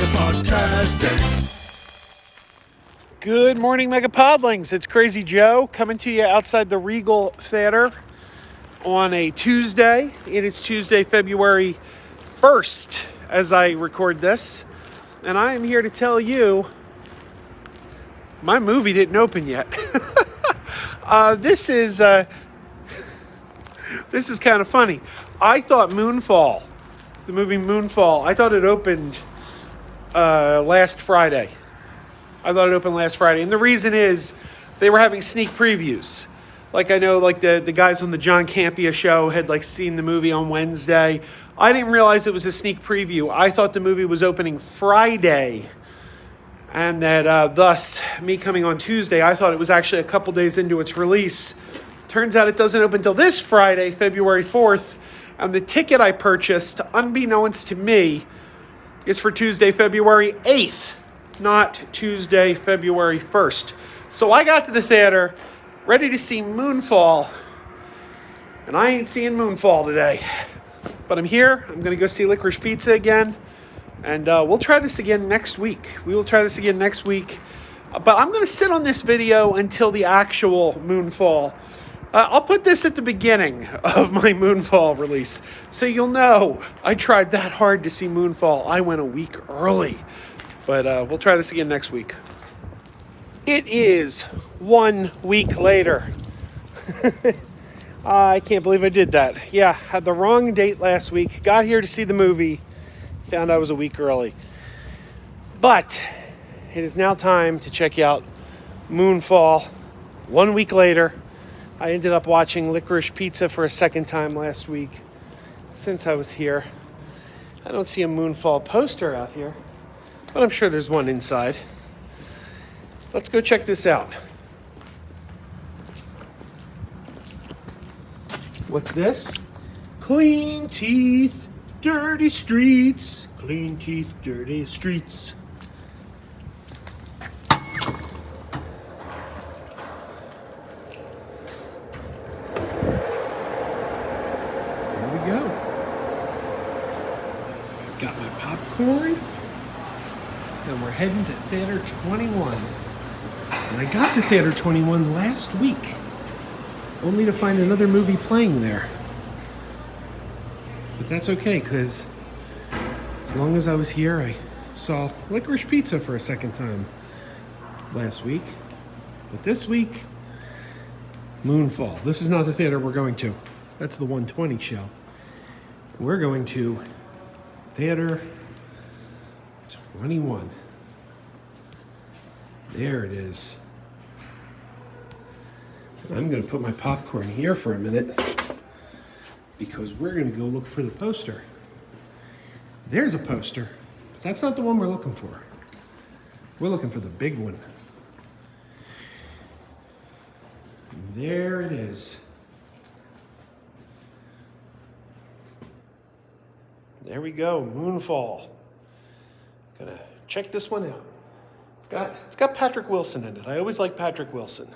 MegaPodTastic. Good morning, MegaPodlings. It's Crazy Joe coming to you outside the Regal Theater on a Tuesday. It is Tuesday, February 1st, as I record this. And I am here to tell you my movie didn't open yet. This is kind of funny. I thought Moonfall, the movie Moonfall, I thought it opened last Friday. And the reason is they were having sneak previews. Like I know like the guys on the John Campea show had like seen the movie on Wednesday. I didn't realize it was a sneak preview. I thought the movie was opening Friday. And that thus, me coming on Tuesday, I thought it was actually a couple days into its release. Turns out it doesn't open until this Friday, February 4th. And the ticket I purchased, unbeknownst to me, is for Tuesday, February 8th, not Tuesday, February 1st. So I got to the theater, ready to see Moonfall. And I ain't seeing Moonfall today. But I'm here. I'm going to go see Licorice Pizza again. And we'll try this again next week. But I'm going to sit on this video until the actual Moonfall. I'll put this at the beginning of my Moonfall release. So you'll know I tried that hard to see Moonfall. I went a week early. But we'll try this again next week. It is 1 week later. I can't believe I did that. Yeah, had the wrong date last week. Got here to see the movie. Found I was a week early. But it is now time to check out Moonfall. 1 week later, I ended up watching Licorice Pizza for a second time last week since I was here. I don't see a Moonfall poster out here, but I'm sure there's one inside. Let's go check this out. What's this? Clean teeth, dirty streets. Clean teeth, dirty streets. Here we go. Got my popcorn. And we're heading to Theater 21. And I got to Theater 21 last week, only to find another movie playing there. But that's okay, because as long as I was here, I saw Licorice Pizza for a second time last week. But this week, Moonfall. This is not the theater we're going to. That's the 120 show. We're going to Theater 21. There it is. I'm going to put my popcorn here for a minute because we're going to go look for the poster. There's a poster, but that's not the one we're looking for. We're looking for the big one. There it is. There we go, Moonfall. Gonna check this one out. It's got Patrick Wilson in it. I always like Patrick Wilson.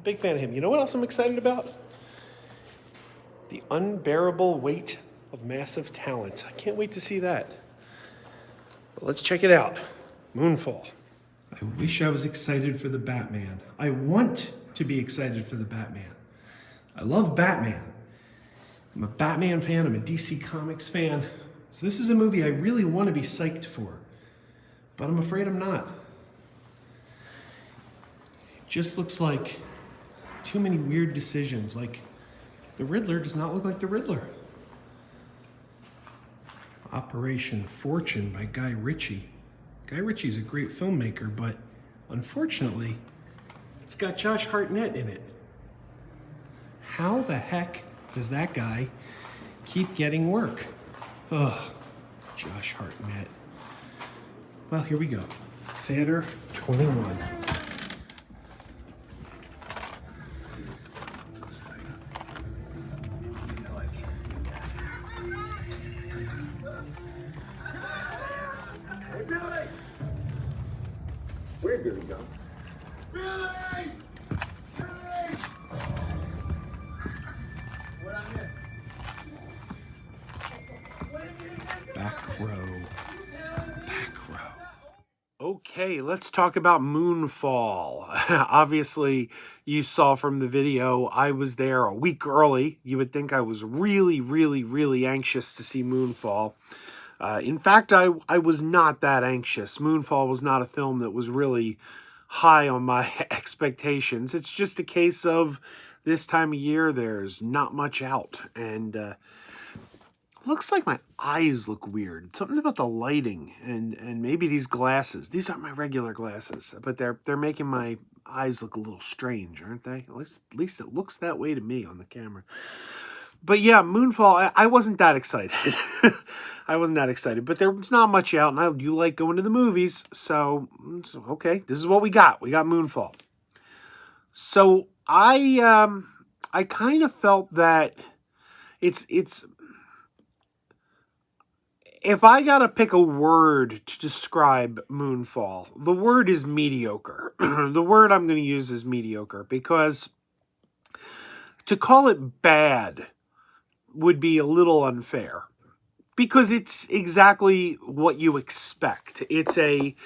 Big fan of him. You know what else I'm excited about? The Unbearable Weight of Massive Talent. I can't wait to see that. But let's check it out. Moonfall. I wish I was excited for the Batman. I want to be excited for the Batman. I love Batman. I'm a Batman fan. I'm a DC Comics fan. So this is a movie I really want to be psyched for. But I'm afraid I'm not. It just looks like too many weird decisions. Like, the Riddler does not look like the Riddler. Operation Fortune by Guy Ritchie. Guy Ritchie's a great filmmaker, but unfortunately, it's got Josh Hartnett in it. How the heck does that guy keep getting work? Ugh, Josh Hartnett. Well, here we go. Theater 21. Where did he go? Billy! Billy! What I miss? Back row. Back row. Okay, let's talk about Moonfall. Obviously, you saw from the video, I was there a week early. You would think I was really, really, really anxious to see Moonfall. In fact, I was not that anxious. Moonfall was not a film that was really high on my expectations. It's just a case of this time of year, there's not much out. And looks like my eyes look weird. Something about the lighting and maybe these glasses. These aren't my regular glasses, but they're making my eyes look a little strange, aren't they? At least it looks that way to me on the camera. But yeah, Moonfall, I wasn't that excited. I wasn't that excited, but there was not much out, and I do like going to the movies, so okay, this is what we got. We got Moonfall. So I kind of felt that it's if I gotta pick a word to describe Moonfall, the word is mediocre. The word I'm going to use is mediocre, because to call it bad would be a little unfair, because it's exactly what you expect. It's the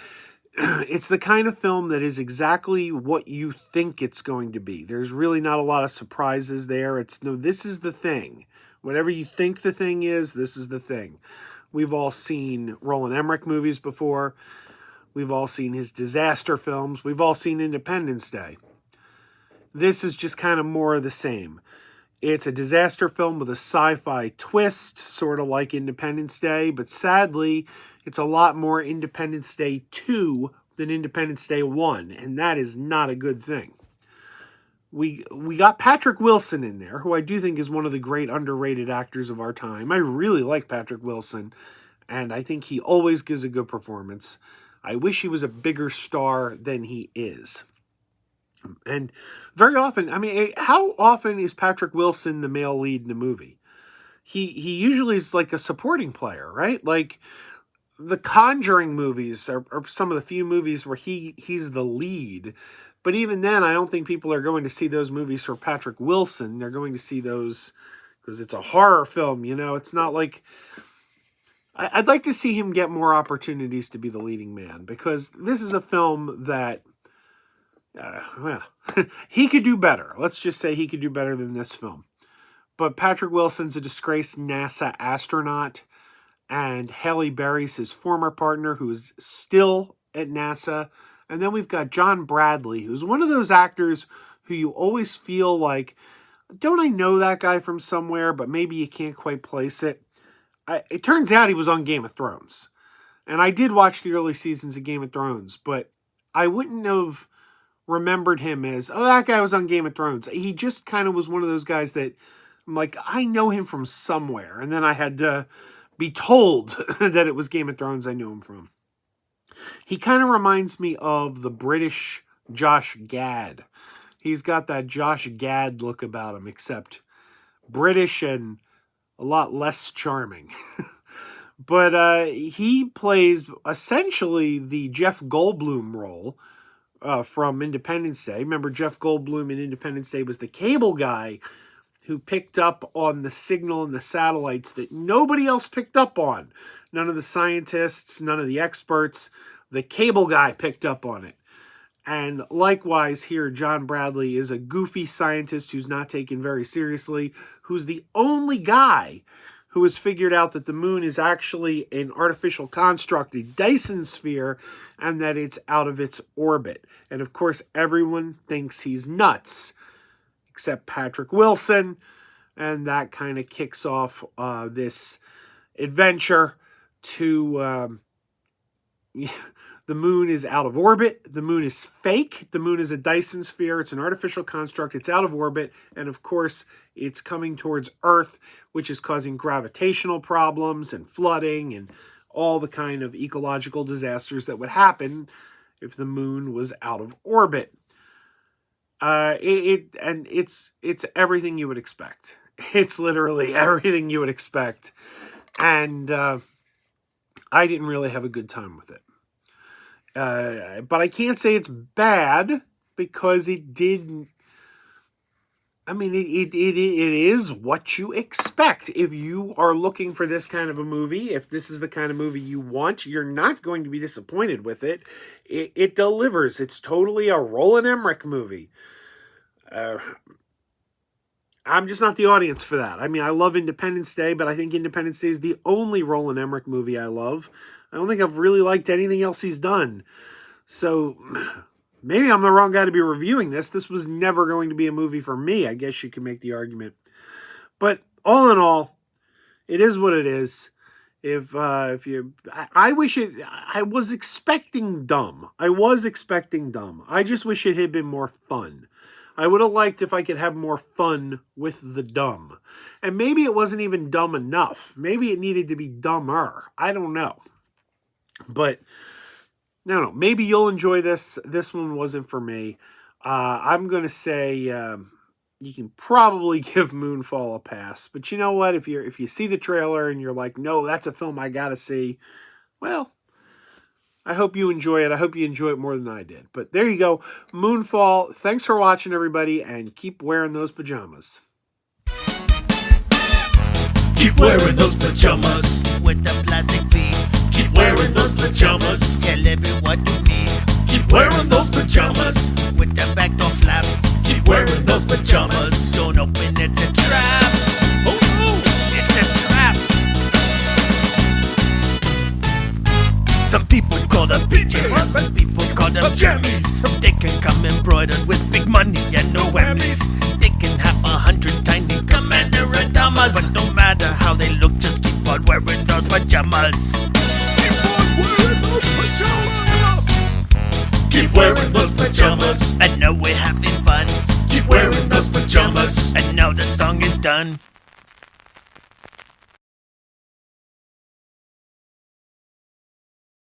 kind of film that is exactly what you think it's going to be. There's really not a lot of surprises there. This is the thing. Whatever you think the thing is, this is the thing. We've all seen Roland Emmerich movies before. We've all seen his disaster films. We've all seen Independence Day. This is just kind of more of the same. It's a disaster film with a sci-fi twist, sort of like Independence Day, but sadly, it's a lot more Independence Day 2 than Independence Day 1, and that is not a good thing. We got Patrick Wilson in there, who I do think is one of the great underrated actors of our time. I really like Patrick Wilson, and I think he always gives a good performance. I wish he was a bigger star than he is. And very often, I mean, how often is Patrick Wilson the male lead in a movie? He usually is like a supporting player, right? Like the Conjuring movies are some of the few movies where he's the lead. But even then, I don't think people are going to see those movies for Patrick Wilson. They're going to see those because it's a horror film, you know? It's not like... I'd like to see him get more opportunities to be the leading man, because this is a film that, well, he could do better. Let's just say he could do better than this film. But Patrick Wilson's a disgraced NASA astronaut, and Halle Berry's his former partner, who is still at NASA. And then we've got John Bradley, who's one of those actors who you always feel like, don't I know that guy from somewhere, but maybe you can't quite place it. It turns out he was on Game of Thrones. And I did watch the early seasons of Game of Thrones, but I wouldn't have remembered him as, oh, that guy was on Game of Thrones. He just kind of was one of those guys that I'm like, I know him from somewhere. And then I had to be told that it was Game of Thrones I knew him from. He kind of reminds me of the British Josh Gad. He's got that Josh Gad look about him, except British and a lot less charming. But he plays essentially the Jeff Goldblum role from Independence Day. Remember, Jeff Goldblum in Independence Day was the cable guy who picked up on the signal and the satellites that nobody else picked up on. None of the scientists, none of the experts. The cable guy picked up on it. And likewise here, John Bradley is a goofy scientist who's not taken very seriously, who's the only guy who has figured out that the moon is actually an artificial construct, a Dyson sphere, and that it's out of its orbit. And of course, everyone thinks he's nuts, except Patrick Wilson, and that kind of kicks off this adventure to... the moon is out of orbit. The moon is fake. The moon is a Dyson sphere. It's an artificial construct. It's out of orbit. And of course, it's coming towards Earth, which is causing gravitational problems and flooding and all the kind of ecological disasters that would happen if the moon was out of orbit. It's everything you would expect. It's literally everything you would expect. And I didn't really have a good time with it. But I can't say it's bad, because it did I mean, it is what you expect. If you are looking for this kind of a movie, if this is the kind of movie you want, you're not going to be disappointed with it. It delivers. It's totally a Roland Emmerich movie. I'm just not the audience for that. I mean, I love Independence Day, but I think Independence Day is the only Roland Emmerich movie I love. I don't think I've really liked anything else he's done. So maybe I'm the wrong guy to be reviewing this. This was never going to be a movie for me. I guess you can make the argument. But all in all, it is what it is. I wish it, I was expecting dumb. I just wish it had been more fun. I would have liked if I could have more fun with the dumb. And maybe it wasn't even dumb enough. Maybe it needed to be dumber. I don't know. But, I don't know. Maybe you'll enjoy this. This one wasn't for me. I'm going to say you can probably give Moonfall a pass. But you know what? If you see the trailer and you're like, no, that's a film I got to see. Well, I hope you enjoy it. I hope you enjoy it more than I did. But there you go. Moonfall. Thanks for watching, everybody. And keep wearing those pajamas. Keep wearing those pajamas with the plastic feet. Keep wearing those pajamas. Tell everyone you meet. Keep wearing those pajamas with the back door flap. Keep wearing those pajamas. Don't open, it's a trap. Oh no, it's a trap. Some people call them PJs, some people call them jammies. They can come embroidered with big money and no whammies. They can have 100 tiny commander Adamas, but no matter how they look, just keep on wearing those pajamas. Keep on wearing those pajamas. Keep wearing those pajamas. I know we're having fun. Keep wearing those pajamas. And now the song is done.